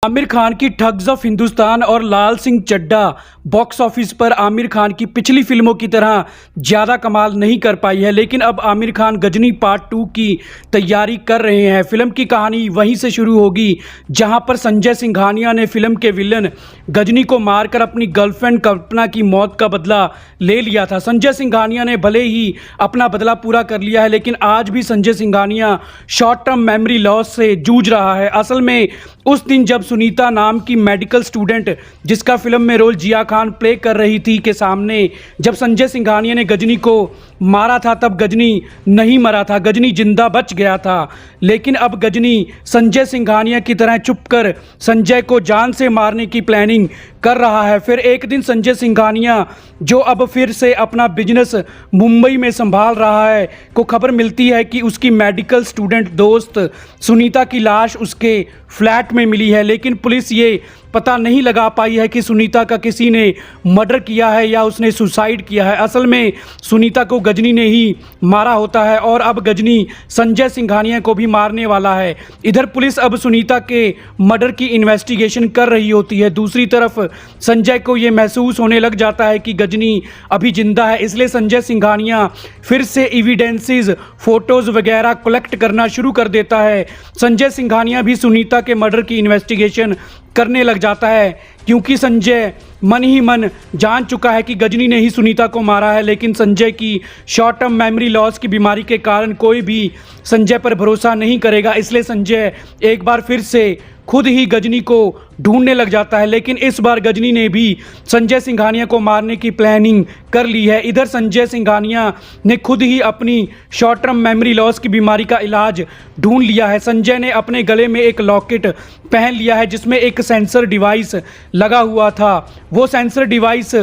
आमिर खान की thugs of Hindustan और लाल Singh Chaddha box office पर आमिर खान की पिछली फिल्मों की तरह ज़्यादा कमाल नहीं कर पाई है, लेकिन अब आमिर खान गजनी पार्ट 2 की तैयारी कर रहे हैं। फिल्म की कहानी वहीं से शुरू होगी जहां पर संजय सिंघानिया ने फिल्म के विलन गजनी को मारकर अपनी गर्लफ्रेंड कल्पना की मौत का बदला ले लिया था। संजय सिंघानिया ने भले ही अपना बदला पूरा कर लिया है, लेकिन आज भी Sanjay Singhania short term memory loss से जूझ रहा है। असल में उस दिन जब सुनीता नाम की मेडिकल स्टूडेंट, जिसका फिल्म में रोल जिया खान प्ले कर रही थी, के सामने जब संजय सिंघानिया ने गजनी को मारा था, तब गजनी नहीं मरा था, गजनी जिंदा बच गया था। लेकिन अब गजनी संजय सिंघानिया की तरह चुपकर संजय को जान से मारने की प्लानिंग कर रहा है। फिर एक दिन संजय सिंघानिया, जो अब फिर से अपना बिजनेस मुंबई में संभाल रहा है, को खबर मिलती है कि उसकी मेडिकल स्टूडेंट दोस्त सुनीता की लाश उसके फ्लैट में मिली है। लेकिन पुलिस ये पता नहीं लगा पाई है कि सुनीता का किसी ने मर्डर किया है या उसने सुसाइड किया है। असल में सुनीता को गजनी ने ही मारा होता है और अब गजनी संजय सिंघानिया को भी मारने वाला है। इधर पुलिस अब सुनीता के मर्डर की इन्वेस्टिगेशन कर रही होती है। दूसरी तरफ संजय को ये महसूस होने लग जाता है कि गजनी अभी जिंदा है, इसलिए संजय सिंघानिया फिर से एविडेंसेस, फोटोज़ वगैरह कलेक्ट करना शुरू कर देता है। संजय सिंघानिया भी सुनीता के मर्डर की इन्वेस्टिगेशन करने लग जाता है, क्योंकि संजय मन ही मन जान चुका है कि गजनी ने ही सुनीता को मारा है। लेकिन संजय की शॉर्ट टर्म मेमोरी लॉस की बीमारी के कारण कोई भी संजय पर भरोसा नहीं करेगा, इसलिए संजय एक बार फिर से खुद ही गजनी को ढूंढने लग जाता है। लेकिन इस बार गजनी ने भी संजय सिंघानिया को मारने की प्लानिंग कर ली है। इधर संजय सिंघानिया ने खुद ही अपनी शॉर्ट टर्म मेमोरी लॉस की बीमारी का इलाज ढूंढ लिया है। संजय ने अपने गले में एक लॉकेट पहन लिया है जिसमें एक सेंसर डिवाइस लगा हुआ था। वो सेंसर डिवाइस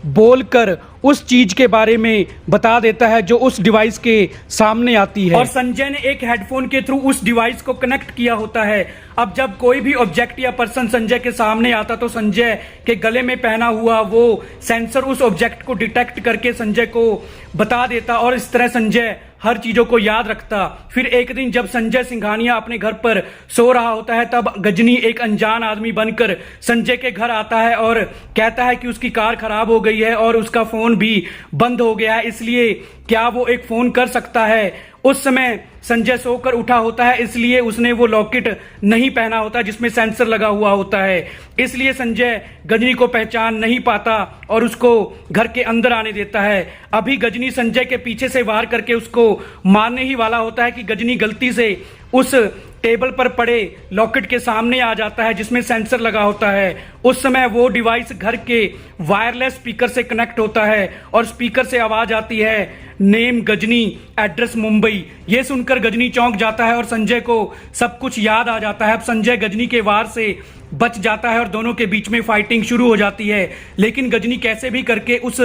बोलकर उस चीज के बारे में बता देता है जो उस डिवाइस के सामने आती है, और संजय ने एक हेडफोन के थ्रू उस डिवाइस को कनेक्ट किया होता है। अब जब कोई भी ऑब्जेक्ट या पर्सन संजय के सामने आता तो संजय के गले में पहना हुआ वो सेंसर उस ऑब्जेक्ट को डिटेक्ट करके संजय को बता देता, और इस तरह संजय हर चीजों को याद रखता। फिर एक दिन जब संजय सिंघानिया अपने घर पर सो रहा होता है, तब गजनी एक अनजान आदमी बनकर संजय के घर आता है और कहता है कि उसकी कार खराब हो गई है और उसका फोन भी बंद हो गया है, इसलिए क्या वो एक फोन कर सकता है। उस समय संजय सोकर उठा होता है, इसलिए उसने वो लॉकेट नहीं पहना होता जिसमें सेंसर लगा हुआ होता है, इसलिए संजय गजनी को पहचान नहीं पाता और उसको घर के अंदर आने देता है। अभी गजनी संजय के पीछे से वार करके उसको मारने ही वाला होता है कि गजनी गलती से उस टेबल पर पड़े लॉकेट के सामने आ जाता है जिसमें सेंसर लगा होता है। उस समय वो डिवाइस घर के वायरलेस स्पीकर से कनेक्ट होता है और स्पीकर से आवाज आती है, नेम गजनी, एड्रेस मुंबई। ये सुनकर गजनी चौंक जाता है और संजय को सब कुछ याद आ जाता है। अब संजय गजनी के वार से बच जाता है और दोनों के बीच में फाइटिंग शुरू हो जाती है, लेकिन गजनी कैसे भी करके उस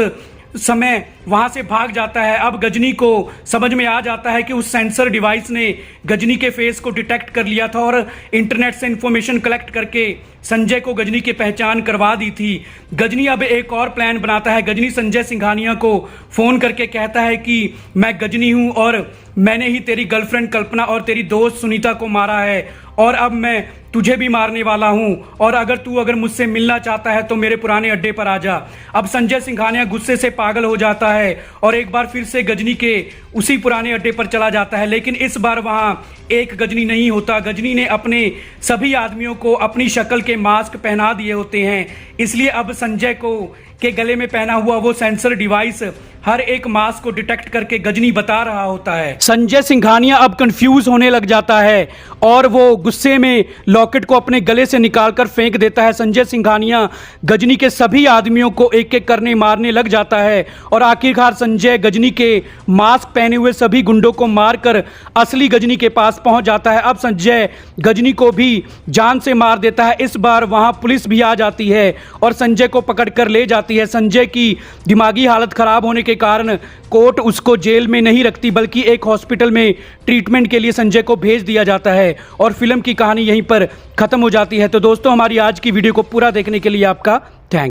समय वहां से भाग जाता है। अब गजनी को समझ में आ जाता है कि उस सेंसर डिवाइस ने गजनी के फेस को डिटेक्ट कर लिया था और इंटरनेट से इंफॉर्मेशन कलेक्ट करके संजय को गजनी की पहचान करवा दी थी। गजनी अब एक और प्लान बनाता है। गजनी संजय सिंघानिया को फोन करके कहता है कि मैं गजनी हूं और मैंने ही तेरी गर्लफ्रेंड कल्पना और तेरी दोस्त सुनीता को मारा है, और अब मैं तुझे भी मारने वाला हूं, और अगर मुझसे मिलना चाहता है तो मेरे पुराने अड्डे पर आ जा। अब संजय सिंघानिया गुस्से से पागल हो जाता है और एक बार फिर से गजनी के उसी पुराने अड्डे पर चला जाता है, लेकिन इस बार वहां एक गजनी नहीं होता। गजनी ने अपने सभी आदमियों को अपनी शक्ल के मास्क पहना दिए होते हैं, इसलिए अब संजय को के गले में पहना हुआ वो सेंसर डिवाइस हर एक मास्क को डिटेक्ट करके गजनी बता रहा होता है। संजय सिंघानिया अब कंफ्यूज होने लग जाता है और वो गुस्से में लॉकेट को अपने गले से निकालकर फेंक देता है। संजय सिंघानिया गजनी के सभी आदमियों को एक एक करने मारने लग जाता है और आखिरकार संजय गजनी के मास्क पहने हुए सभी गुंडों को मारकर असली गजनी के पास पहुंच जाता है। अब संजय गजनी को भी जान से मार देता है। इस बार वहां पुलिस भी आ जाती है और संजय को पकड़कर ले जाती है। संजय की दिमागी हालत खराब होने के कारण कोर्ट उसको जेल में नहीं रखती, बल्कि एक हॉस्पिटल में ट्रीटमेंट के लिए संजय को भेज दिया जाता है और फिल्म की कहानी यहीं पर खत्म हो जाती है। तो दोस्तों, हमारी आज की वीडियो को पूरा देखने के लिए आपका